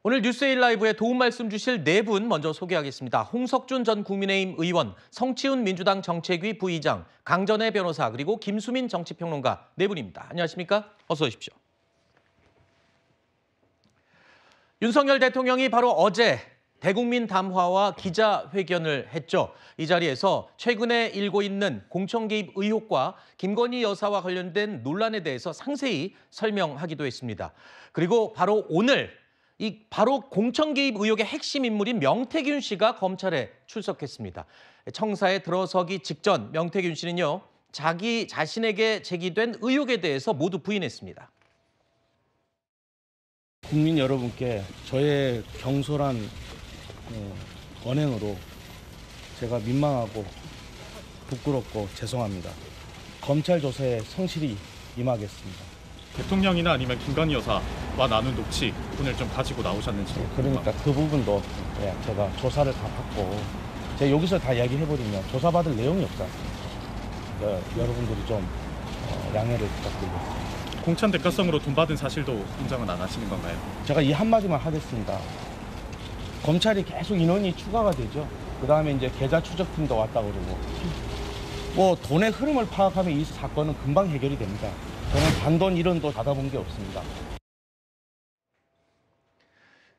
오늘 뉴스에일 라이브에 도움 말씀 주실 네 분 먼저 소개하겠습니다. 홍석준 전 국민의힘 의원, 성치훈 민주당 정책위 부의장, 강전애 변호사, 그리고 김수민 정치평론가 네 분입니다. 안녕하십니까? 어서 오십시오. 윤석열 대통령이 바로 어제 대국민 담화와 기자회견을 했죠. 이 자리에서 최근에 일고 있는 공천 개입 의혹과 김건희 여사와 관련된 논란에 대해서 상세히 설명하기도 했습니다. 그리고 바로 오늘 바로 공천 개입 의혹의 핵심 인물인 명태균 씨가 검찰에 출석했습니다. 청사에 들어서기 직전 명태균 씨는요, 자기 자신에게 제기된 의혹에 대해서 모두 부인했습니다. 국민 여러분께 저의 경솔한 언행으로 제가 민망하고 부끄럽고 죄송합니다. 검찰 조사에 성실히 임하겠습니다. 대통령이나 아니면 김건희 여사와 나눈 녹취 오늘 좀 가지고 나오셨는지. 그러니까 그 부분도 제가 조사를 다 받고 제가 여기서 다 이야기해버리면 조사받을 내용이 없지 않습니까? 그러니까 여러분들이 좀 양해를 부탁드리겠습니다. 공천 대가성으로 돈 받은 사실도 인정은 안 하시는 건가요? 제가 이 한마디만 하겠습니다. 검찰이 계속 인원이 추가가 되죠. 그다음에 이제 계좌 추적팀도 왔다 그러고 뭐 돈의 흐름을 파악하면 이 사건은 금방 해결이 됩니다. 저는 단돈 1원도 받아본 게 없습니다.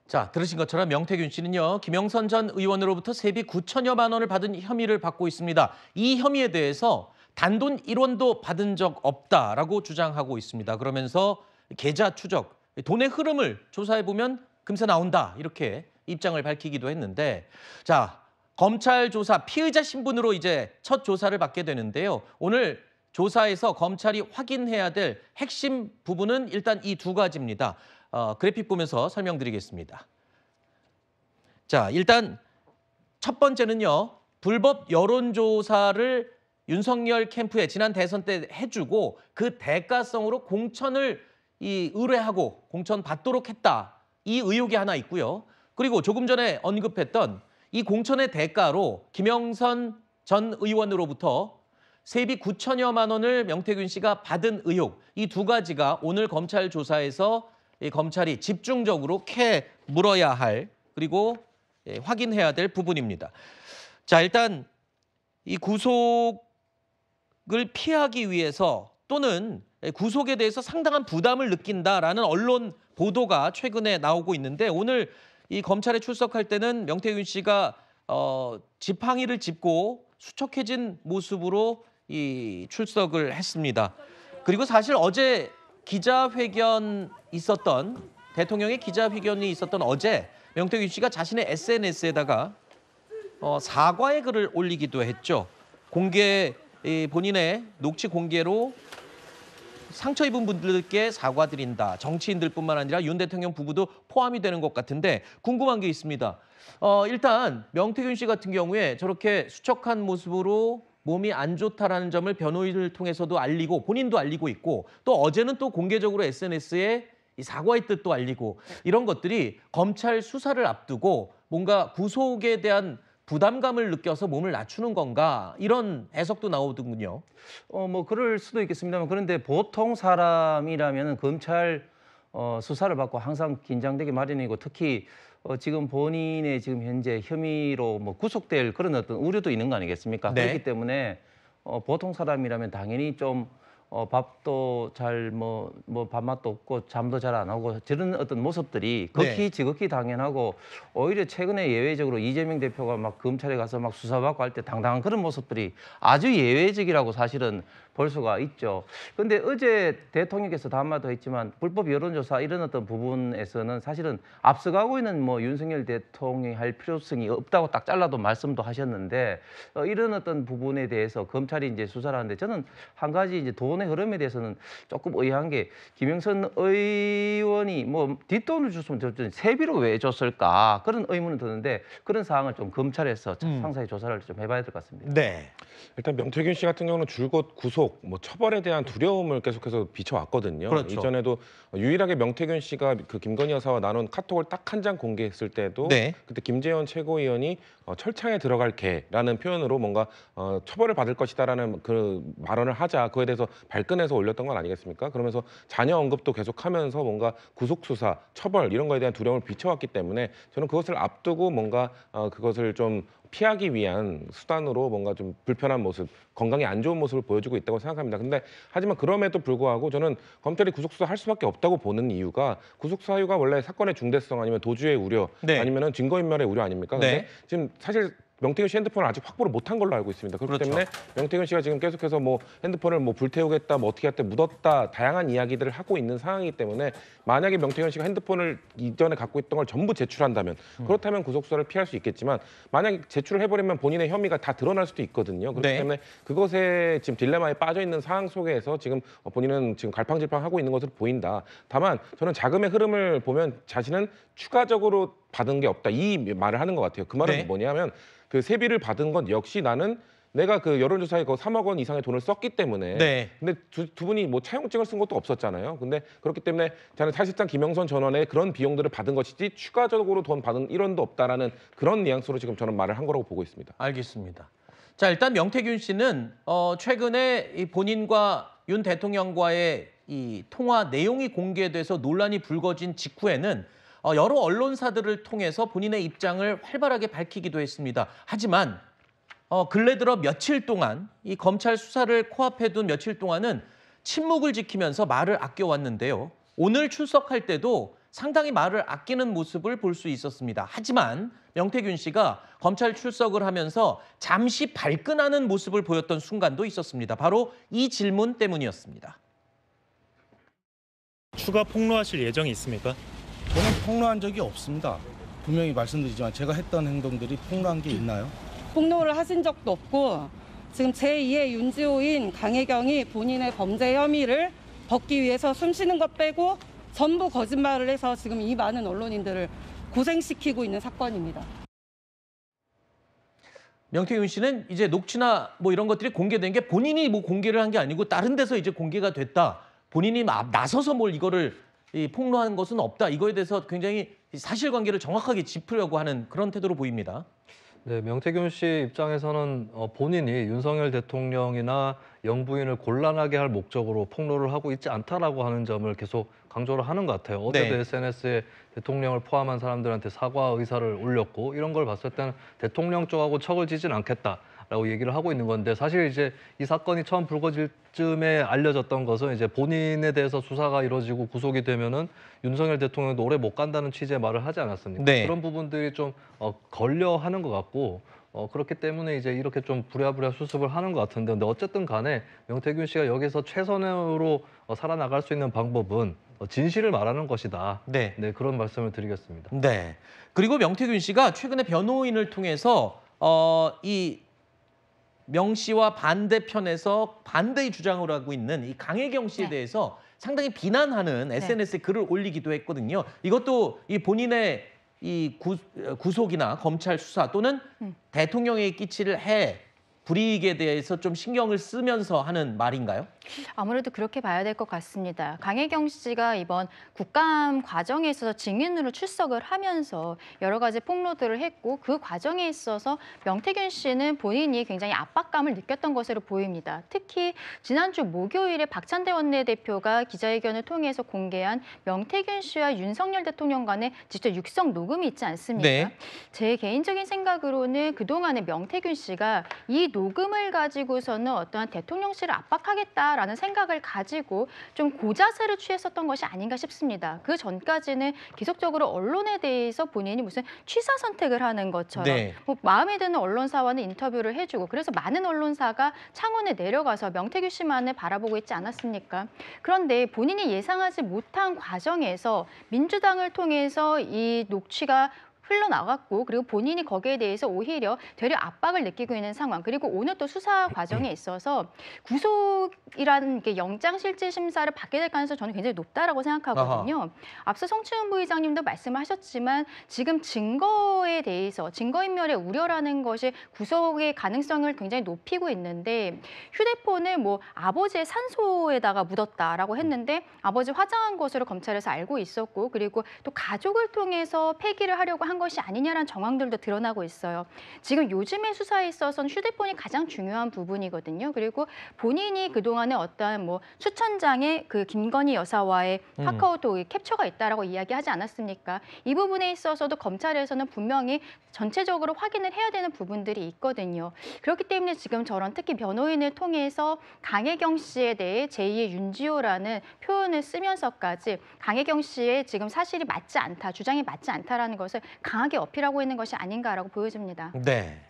자, 들으신 것처럼 명태균 씨는요, 김영선 전 의원으로부터 세비 9천여만 원을 받은 혐의를 받고 있습니다. 이 혐의에 대해서 단돈 1원도 받은 적 없다라고 주장하고 있습니다. 그러면서 계좌 추적, 돈의 흐름을 조사해보면 금세 나온다, 이렇게 입장을 밝히기도 했는데, 자, 검찰 조사 피의자 신분으로 이제 첫 조사를 받게 되는데요. 오늘 조사에서 검찰이 확인해야 될 핵심 부분은 일단 이 두 가지입니다. 그래픽 보면서 설명드리겠습니다. 자, 일단 첫 번째는요, 불법 여론조사를 윤석열 캠프에 지난 대선 때 해주고 그 대가성으로 공천을 의뢰하고 공천 받도록 했다. 이 의혹이 하나 있고요. 그리고 조금 전에 언급했던 이 공천의 대가로 김영선 전 의원으로부터 세비 9천여만 원을 명태균 씨가 받은 의혹, 이 두 가지가 오늘 검찰 조사에서 검찰이 집중적으로 캐 물어야 할, 그리고 확인해야 될 부분입니다. 자, 일단 이 구속을 피하기 위해서 또는 구속에 대해서 상당한 부담을 느낀다라는 언론 보도가 최근에 나오고 있는데, 오늘 이 검찰에 출석할 때는 명태균 씨가 지팡이를 짚고 수척해진 모습으로 출석을 했습니다. 그리고 사실 어제 대통령의 기자회견이 있었던 어제 명태균 씨가 자신의 SNS에다가 사과의 글을 올리기도 했죠. 본인의 녹취 공개로 상처 입은 분들께 사과드린다. 정치인들뿐만 아니라 윤 대통령 부부도 포함이 되는 것 같은데 궁금한 게 있습니다. 일단 명태균 씨 같은 경우에 저렇게 수척한 모습으로 몸이 안 좋다라는 점을 변호인을 통해서도 알리고 본인도 알리고 있고, 또 어제는 또 공개적으로 SNS에 이 사과의 뜻도 알리고, 이런 것들이 검찰 수사를 앞두고 뭔가 구속에 대한 부담감을 느껴서 몸을 낮추는 건가, 이런 해석도 나오더군요. 뭐 그럴 수도 있겠습니다만, 그런데 보통 사람이라면 검찰 수사를 받고 항상 긴장되기 마련이고, 특히 지금 본인의 지금 현재 혐의로 뭐 구속될 그런 어떤 우려도 있는 거 아니겠습니까? 네. 그렇기 때문에 보통 사람이라면 당연히 좀 밥도 잘 뭐 밥맛도 없고 잠도 잘 안 오고 저런 어떤 모습들이 극히 지극히 당연하고, 오히려 최근에 예외적으로 이재명 대표가 막 검찰에 가서 막 수사받고 할 때 당당한 그런 모습들이 아주 예외적이라고 사실은 볼 수가 있죠. 그런데 어제 대통령께서 한마디도 했지만 불법 여론조사 이런 어떤 부분에서는 사실은 앞서가고 있는 뭐 윤석열 대통령이 할 필요성이 없다고 딱 잘라도 말씀도 하셨는데, 이런 어떤 부분에 대해서 검찰이 이제 수사를 하는데, 저는 한 가지 이제 돈의 흐름에 대해서는 조금 의아한 게, 김영선 의원이 뭐 뒷돈을 줬으면 줬더니 세비로 왜 줬을까, 그런 의문은 드는데, 그런 사항을 좀 검찰에서 상세히 조사를 좀 해봐야 될 것 같습니다. 네. 일단 명태균 씨 같은 경우는 줄곧 구속 계속 뭐 처벌에 대한 두려움을 계속해서 비춰왔거든요. 그렇죠. 이전에도 유일하게 명태균 씨가 그 김건희 여사와 나눈 카톡을 딱 한 장 공개했을 때도 네. 그때 김재원 최고위원이 철창에 들어갈 개라는 표현으로 뭔가 처벌을 받을 것이다라는 그 발언을 하자 그거에 대해서 발끈해서 올렸던 건 아니겠습니까? 그러면서 자녀 언급도 계속하면서 뭔가 구속 수사, 처벌 이런 거에 대한 두려움을 비춰왔기 때문에 저는 그것을 앞두고 뭔가 그것을 좀 피하기 위한 수단으로 뭔가 좀 불편한 모습, 건강에 안 좋은 모습을 보여주고 있다고 생각합니다. 근데 하지만 그럼에도 불구하고 저는 검찰이 구속수사할 수밖에 없다고 보는 이유가 구속수사 이유가 원래 사건의 중대성 아니면 도주의 우려 네. 아니면은 증거인멸의 우려 아닙니까? 근데 네. 지금 사실 명태균 씨 핸드폰을 아직 확보를 못한 걸로 알고 있습니다. 그렇기 그렇죠. 때문에 명태균 씨가 지금 계속해서 뭐 핸드폰을 뭐 불태우겠다, 뭐 어떻게 할때 묻었다, 다양한 이야기들을 하고 있는 상황이기 때문에 만약에 명태균 씨가 핸드폰을 이전에 갖고 있던 걸 전부 제출한다면 그렇다면 구속수사를 피할 수 있겠지만 만약에 제출을 해버리면 본인의 혐의가 다 드러날 수도 있거든요. 그렇기 네. 때문에 그것에 지금 딜레마에 빠져 있는 상황 속에서 지금 본인은 지금 갈팡질팡하고 있는 것으로 보인다. 다만 저는 자금의 흐름을 보면 자신은 추가적으로 받은 게 없다 이 말을 하는 것 같아요. 그 말은 네. 뭐냐면 그 세비를 받은 건 역시 나는 내가 그 여론조사에 그 3억 원 이상의 돈을 썼기 때문에. 네. 근데 두 분이 뭐 차용증을 쓴 것도 없었잖아요. 근데 그렇기 때문에 저는 사실상 김영선 전원의 그런 비용들을 받은 것이지 추가적으로 돈 받은 일원도 없다라는 그런 뉘앙스로 지금 저는 말을 한 거라고 보고 있습니다. 알겠습니다. 자, 일단 명태균 씨는 최근에 이 본인과 윤 대통령과의 이 통화 내용이 공개돼서 논란이 불거진 직후에는 여러 언론사들을 통해서 본인의 입장을 활발하게 밝히기도 했습니다. 하지만 근래 들어 며칠 동안 이 검찰 수사를 코앞에 둔 며칠 동안은 침묵을 지키면서 말을 아껴왔는데요. 오늘 출석할 때도 상당히 말을 아끼는 모습을 볼 수 있었습니다. 하지만 명태균 씨가 검찰 출석을 하면서 잠시 발끈하는 모습을 보였던 순간도 있었습니다. 바로 이 질문 때문이었습니다. 추가 폭로하실 예정이 있습니까? 저는 폭로한 적이 없습니다. 분명히 말씀드리지만 제가 했던 행동들이 폭로한 게 있나요? 폭로를 하신 적도 없고 지금 제2의 윤지호인 강혜경이 본인의 범죄 혐의를 벗기 위해서 숨쉬는 것 빼고 전부 거짓말을 해서 지금 이 많은 언론인들을 고생시키고 있는 사건입니다. 명태균 씨는 이제 녹취나 뭐 이런 것들이 공개된 게 본인이 뭐 공개를 한 게 아니고 다른 데서 이제 공개가 됐다. 본인이 나서서 뭘 이거를 폭로한 것은 없다. 이거에 대해서 굉장히 사실관계를 정확하게 짚으려고 하는 그런 태도로 보입니다. 네, 명태균 씨 입장에서는 본인이 윤석열 대통령이나 영부인을 곤란하게 할 목적으로 폭로를 하고 있지 않다라고 하는 점을 계속 강조를 하는 것 같아요. 어제도 네. SNS에 대통령을 포함한 사람들한테 사과 의사를 올렸고 이런 걸 봤을 때는 대통령 쪽하고 척을 지진 않겠다라고 얘기를 하고 있는 건데 사실 이제 이 사건이 처음 불거질 쯤에 알려졌던 것은 이제 본인에 대해서 수사가 이루어지고 구속이 되면은 윤석열 대통령도 오래 못 간다는 취지의 말을 하지 않았습니까? 네. 그런 부분들이 좀 걸려하는 것 같고 그렇기 때문에 이제 이렇게 좀 부랴부랴 수습을 하는 것 같은데 근데 어쨌든 간에 명태균 씨가 여기서 최선으로 살아나갈 수 있는 방법은 진실을 말하는 것이다. 네. 네, 그런 말씀을 드리겠습니다. 네. 그리고 명태균 씨가 최근에 변호인을 통해서 이 명 씨와 반대편에서 반대의 주장을 하고 있는 이 강혜경 씨에 네. 대해서 상당히 비난하는 SNS에 글을 올리기도 했거든요. 이것도 이 본인의 이 구속이나 검찰 수사 또는 대통령에게 끼칠 불이익에 대해서 좀 신경을 쓰면서 하는 말인가요? 아무래도 그렇게 봐야 될 것 같습니다. 강혜경 씨가 이번 국감 과정에 있어서 증인으로 출석을 하면서 여러 가지 폭로들을 했고 그 과정에 있어서 명태균 씨는 본인이 굉장히 압박감을 느꼈던 것으로 보입니다. 특히 지난주 목요일에 박찬대 원내대표가 기자회견을 통해서 공개한 명태균 씨와 윤석열 대통령 간의 직접 육성 녹음이 있지 않습니까? 네. 제 개인적인 생각으로는 그동안에 명태균 씨가 이 녹음을 가지고서는 어떠한 대통령실을 압박하겠다라는 생각을 가지고 좀 고자세를 취했었던 것이 아닌가 싶습니다. 그 전까지는 계속적으로 언론에 대해서 본인이 무슨 취사 선택을 하는 것처럼 네. 뭐 마음에 드는 언론사와는 인터뷰를 해주고 그래서 많은 언론사가 창원에 내려가서 명태균 씨만을 바라보고 있지 않았습니까? 그런데 본인이 예상하지 못한 과정에서 민주당을 통해서 이 녹취가 흘러나갔고 그리고 본인이 거기에 대해서 오히려 되려 압박을 느끼고 있는 상황. 그리고 오늘 또 수사 과정에 있어서 구속이라는 게 영장실질심사를 받게 될 가능성이 저는 굉장히 높다라고 생각하거든요. 앞서 성추행 부의장님도 말씀하셨지만 지금 증거에 대해서 증거인멸의 우려라는 것이 구속의 가능성을 굉장히 높이고 있는데 휴대폰을 뭐 아버지의 산소에다가 묻었다라고 했는데 아버지 화장한 것으로 검찰에서 알고 있었고 그리고 또 가족을 통해서 폐기를 하려고 한 것이 아니냐라는 정황들도 드러나고 있어요. 지금 요즘의 수사에 있어서는 휴대폰이 가장 중요한 부분이거든요. 그리고 본인이 그동안에 어떠한 뭐 추천장에 그 김건희 여사와의 카카오톡 캡처가 있다라고 이야기하지 않았습니까? 이 부분에 있어서도 검찰에서는 분명히 전체적으로 확인을 해야 되는 부분들이 있거든요. 그렇기 때문에 지금 저런 특히 변호인을 통해서 강혜경 씨에 대해 제2의 윤지호라는 표현을 쓰면서까지 강혜경 씨의 지금 사실이 맞지 않다, 주장이 맞지 않다라는 것을 강하게 어필하고 있는 것이 아닌가라고 보여집니다. 네.